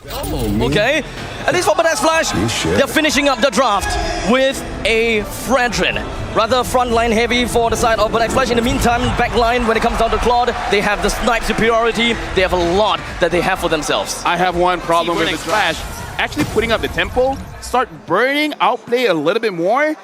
Okay, at least for Bananas Flash, they're finishing up the draft with a Fredrin. Rather frontline heavy for the side of Bananas Flash. In the meantime, backline, when it comes down to Claude, they have the snipe superiority. They have a lot that they have for themselves. I have one problem with this Flash. Actually putting up the tempo, start burning, outplay a little bit more.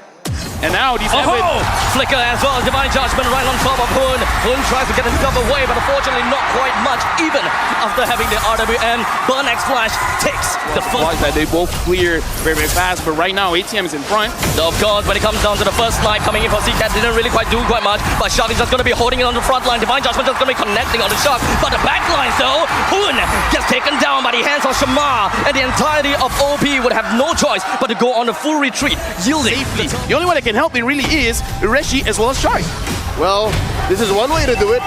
And now these Flicker as well, Divine Judgment right on top of Hoon. Hoon tries to get himself away, but unfortunately not quite much, even after having the RWM. Burnex Flash takes the first. That they both clear very, very fast, but right now ATM is in front. So of course, when it comes down to the first snipe coming in for CCAT, didn't really quite do quite much, but Shark is just going to be holding it on the front line. Divine Judgment just going to be connecting on the Shark, but the back line though, Hoon gets taken down by the hands of Shamar, and the entirety of OP would have no choice but to go on a full retreat, yielding. The only one that can help it really is Reshi as well as Shark. Well, this is one way to do it.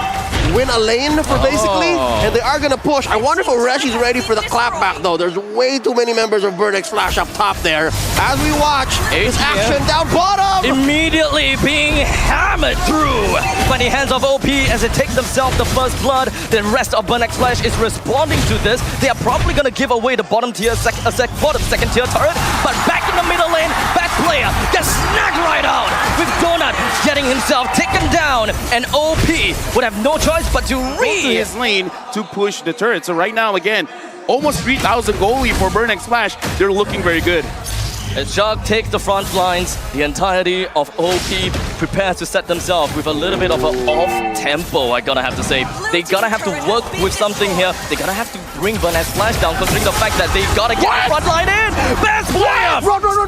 Win a lane for basically, and they are gonna push. I wonder if Reshi's ready for the clapback though. There's way too many members of Burnex Flash up top there. As we watch, this action down bottom! Immediately being hammered through by the hands of OP as they take themselves the first blood. The rest of Burnex Flash is responding to this. They are probably gonna give away the bottom tier, bottom second tier turret, but back in the middle lane, back player gets snagged right out with Donut getting himself taken down, and OP would have no choice but to read his lane to push the turret. So right now, again, almost 3,000 goalie for Burnex Flash. They're looking very good. As Shark takes the front lines, the entirety of OP prepares to set themselves with a little bit of an off-tempo, I gotta have to say. They gotta have to work with something here. They gotta have to bring Bananas Flash down, considering the fact that they gotta get the front line in. Best player!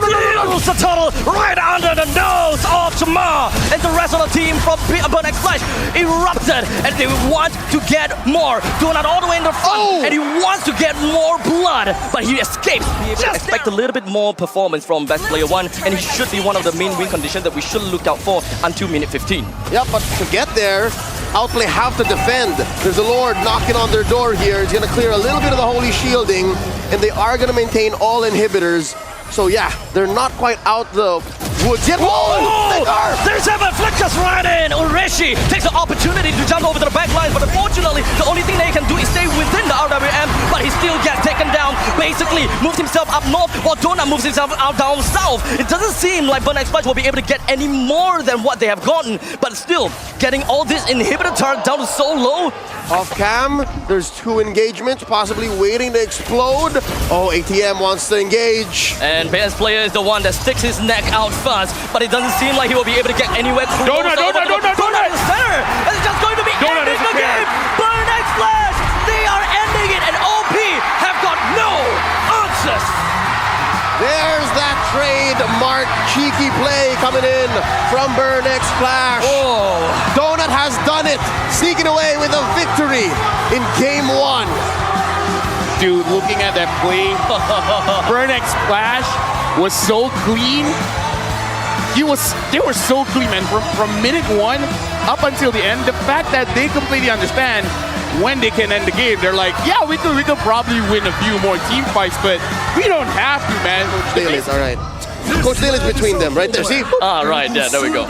Deals the tunnel right under the nose of Shamar, and the rest of the team from Bananas Flash erupted, and they want to get more. Donut all the way in the front, and he wants to get more blood, but he escapes. We expect a little bit more performance from Best Player 1, and he should be one of the main win conditions that we should look out for until minute 15. Yeah, but to get there, Outplay have to defend. There's a Lord knocking on their door here. He's going to clear a little bit of the holy shielding, and they are going to maintain all inhibitors. So yeah, they're not quite out the woods yet. There's Evan Flickers right in. Ureshi takes the opportunity to jump over to the back line, but unfortunately, the only thing they can do is stay within the RWM, but he still gets taken down. Basically, moves himself up north, while Donut moves himself out down south. It doesn't seem like Burnex Flash will be able to get any more than what they have gotten, but still, getting all this inhibitor turret down to so low. Off cam, there's 2 engagements, possibly waiting to explode. Oh, ATM wants to engage. And Best Player is the one that sticks his neck out first, but it doesn't seem like he will be able to get anywhere close. Donut in the center! And it's just going to be ending the game! Burnex Flash! They are ending it, and OP have got no answers! There's that trademark cheeky play coming in from Burnex Flash. Donut has done it, sneaking away with a victory in game 1. Dude, looking at that play, Burnex Flash was so clean. They were so clean, man. From minute 1 up until the end, the fact that they completely understand when they can end the game. They're like, yeah, we could probably win a few more team fights, but we don't have to, man. Coach Daly's, all right. Coach Daly's between them, right there. See? Right, yeah, there we go.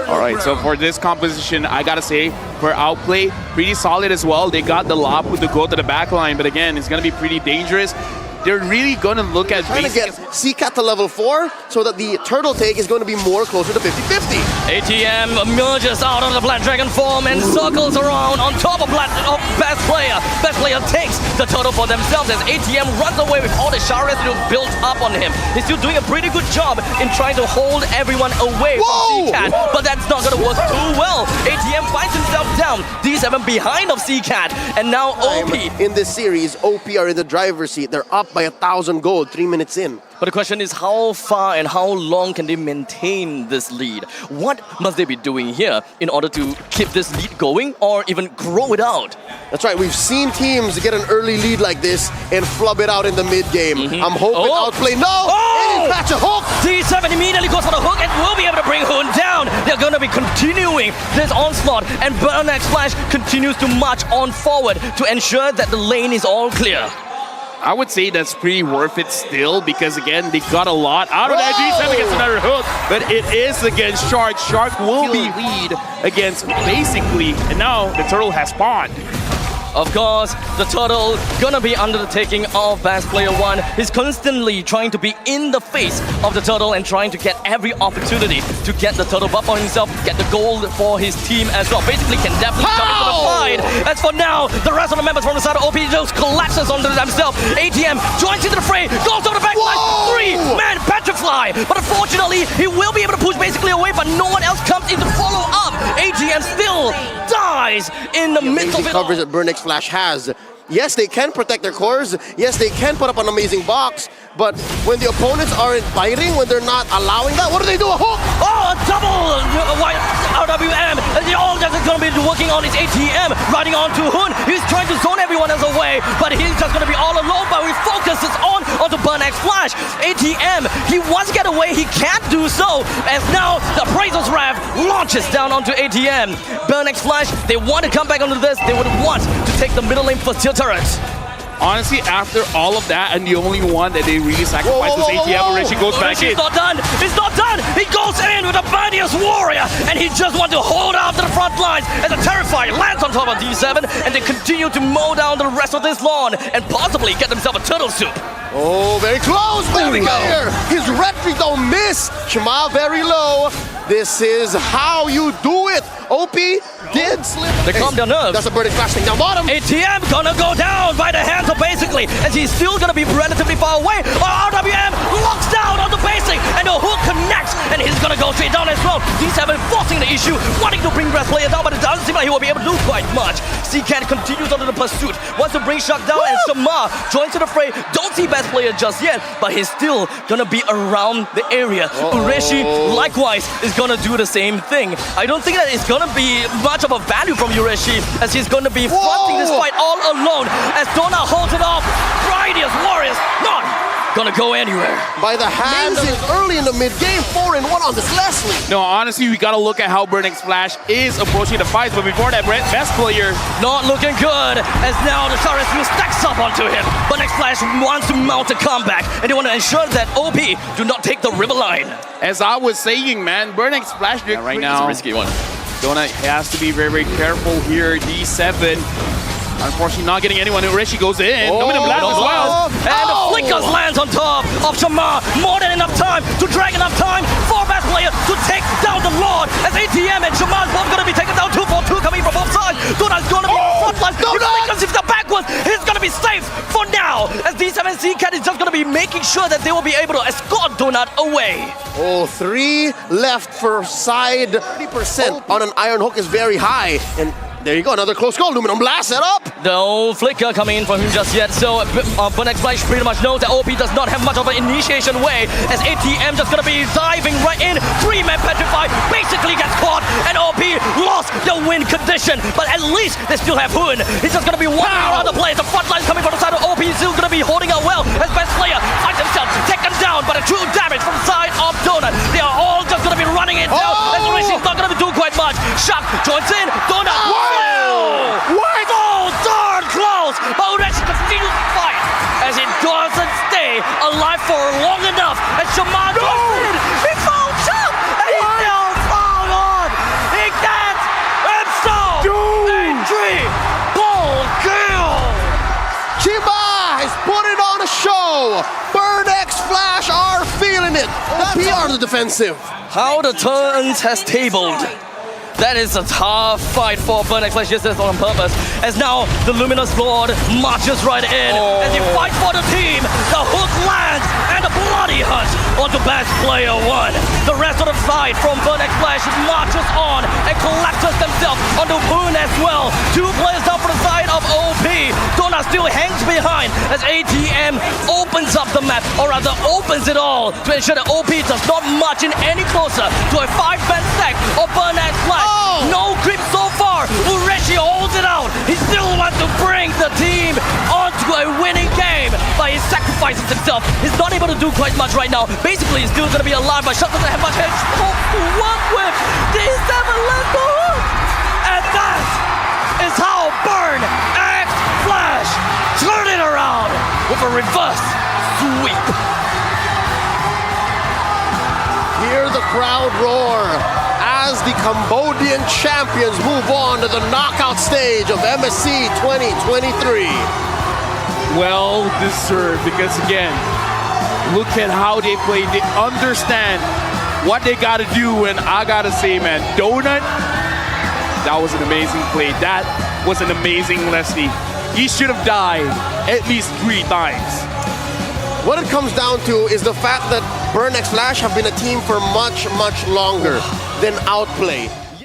All right, so for this composition, I gotta say, for Outplay, pretty solid as well. They got the lob with the go to the back line, but again, it's gonna be pretty dangerous. They're really going to look at trying to get CCAT to level 4 so that the turtle take is going to be more closer to 50-50. ATM emerges out of the Black Dragon form and circles around on top of Best Player. Best Player takes the turtle for themselves as ATM runs away with all the shower residue built up on him. He's still doing a pretty good job in trying to hold everyone away from CCAT, but that's not going to work too well. ATM finds himself down. D7 behind of CCAT, and now OP. In this series, OP are in the driver's seat. They're up by 1,000 gold 3 minutes in. But the question is, how far and how long can they maintain this lead? What must they be doing here in order to keep this lead going or even grow it out? That's right, we've seen teams get an early lead like this and flub it out in the mid-game. I'm hoping Outplay, and catch a hook! D7 immediately goes for the hook and will be able to bring Hoon down. They're going to be continuing this onslaught, and Burnex Flash continues to march on forward to ensure that the lane is all clear. I would say that's pretty worth it still, because again, they got a lot out of that. D7 gets another hook, but it is against Shark. Shark will be lead against basically, and now the turtle has spawned. Of course, the turtle gonna be under the taking of best player 1. He's constantly trying to be in the face of the turtle and trying to get every opportunity to get the turtle buff on himself, get the gold for his team as well. Basically can definitely come into the fight. As for now, the rest of the members from the side of OP just collapses onto themselves. ATM joins into the fray, goes over the back line, 3-man petrify. But unfortunately, he will be able to push basically away, but no one else comes in to follow up. ATM still dies in the midst of it all. Coverage that Burnex Flash has. Yes, they can protect their cores. Yes, they can put up an amazing box. But when the opponents aren't biting, when they're not allowing that, what do they do? A hook! Oh, a double RWM. And the all that's going to be working on his ATM, riding on to Hun. He's trying to zone everyone else away, but he's just going to be all alone. But we focus onto Burnex Flash. ATM, he wants to get away. He can't do so. As now the Appraiser's Wrath launches down onto ATM. Burnex Flash, they want to come back onto this. They would want to take the middle lane for steel turrets. Honestly, after all of that, and the only one that they really sacrificed was ATM, Rishi goes back in. He's not done! He's not done! He goes in with a mightiest warrior, and he just wants to hold out to the front lines as a Terrifier lands on top of D7, and they continue to mow down the rest of this lawn and possibly get themselves a turtle soup. Oh, very close! There we go. His retry don't miss! Shema very low. This is how you do it! OP did slip. They calm their nerves. That's a Burnex Flash thing down bottom. ATM gonna go down by the hands of basically, as he's still gonna be relatively far away. RWM locks down on the basic, and the hook connects, and he's gonna go straight down as well. D7 forcing the issue, wanting to bring best player down, but it doesn't seem like he will be able to do quite much. CCat continues onto the pursuit, wants to bring Shark down, and Shamar joins to the fray. Don't see best player just yet, but he's still gonna be around the area. Ureshi likewise is gonna do the same thing. I don't think that it's gonna be much of a value from Ureshi, as he's gonna be fronting this fight all alone, as Dona holds it off. Mightiest warriors not gonna go anywhere. By the hands early in the mid-game, 4-1 on this Leslie. No, honestly, we gotta look at how Burnex Flash is approaching the fights, but before that, best player not looking good, as now the Star Rescue stacks up onto him. Burnex Flash wants to mount a comeback, and they want to ensure that OP do not take the river line. As I was saying, man, Burnex Flash right now. It's a risky one. Dona has to be very, very careful here. D7. Unfortunately, not getting anyone. Ureshi goes in. Dominant Blast as well. And the Flickers lands on top of Shamar. More than enough time to drag enough time for best player to take down the Lord. As ATM and Shamar both going to be taken down. 2-4-2 coming from both sides. Dona's going to be in front line. If the backwards, he's going to be safe for now. As D7C Cat is just going to be making sure that they will be able to escort Donut away. Oh, 3 left for side. 30% on an Iron Hook is very high. And there you go, another close goal. Aluminum Blast set up. No flicker coming in from him just yet, so Burnex Flash pretty much knows that OP does not have much of an initiation way, as ATM just gonna be diving right in. 3-man petrified, basically gets caught, and OP lost the win condition, but at least they still have Hun. He's just gonna be walking around the place. The front line coming from the side of OP, still gonna be holding out well, as best player finds himself taken down by the true damage from the side of Donut. They are all just gonna be running it down, as Rishi's not gonna be doing quite much. Shock joins in, Donut. What? So darn close! But Ureshi continues to fight as he doesn't stay alive for long enough. And Shaman goes in. He found Chuck! And he still found on! He gets himself a 3-ball kill! Chiba has put it on a show. Burnex Flash are feeling it. OP are the defensive. How the turns has tabled. That is a tough fight for Burnex Flash. Yes, that's on purpose. As now the Luminous Lord marches right in as he fights for the team. The hook lands and the bloody hunt onto best player 1. The rest of the fight from Burnex Flash marches on and collapses themselves onto Boon as well. 2 players down for the side of OP. Dona still hangs behind as ATM opens up the map, or rather opens it all to ensure that OP does not march in any closer to a 5-man stack of Burnex Flash. No creep so far. Ureshi holds it out. He still wants to bring the team onto a winning game, but he sacrifices himself. He's not able to do quite much right now. Basically, he's still going to be alive, but Shut doesn't have much edge to work with. D7 left the hook. And that is how Burnex Flash turn it around with a reverse sweep. Hear the crowd roar as the Cambodian champions move on to the knockout stage of MSC 2023. Well deserved, because again, look at how they play. They understand what they gotta do, and I gotta say, man, Donut, that was an amazing play. That was an amazing Leslie. He should have died at least 3 times. What it comes down to is the fact that Burn X Flash have been a team for much, much longer than Outplay.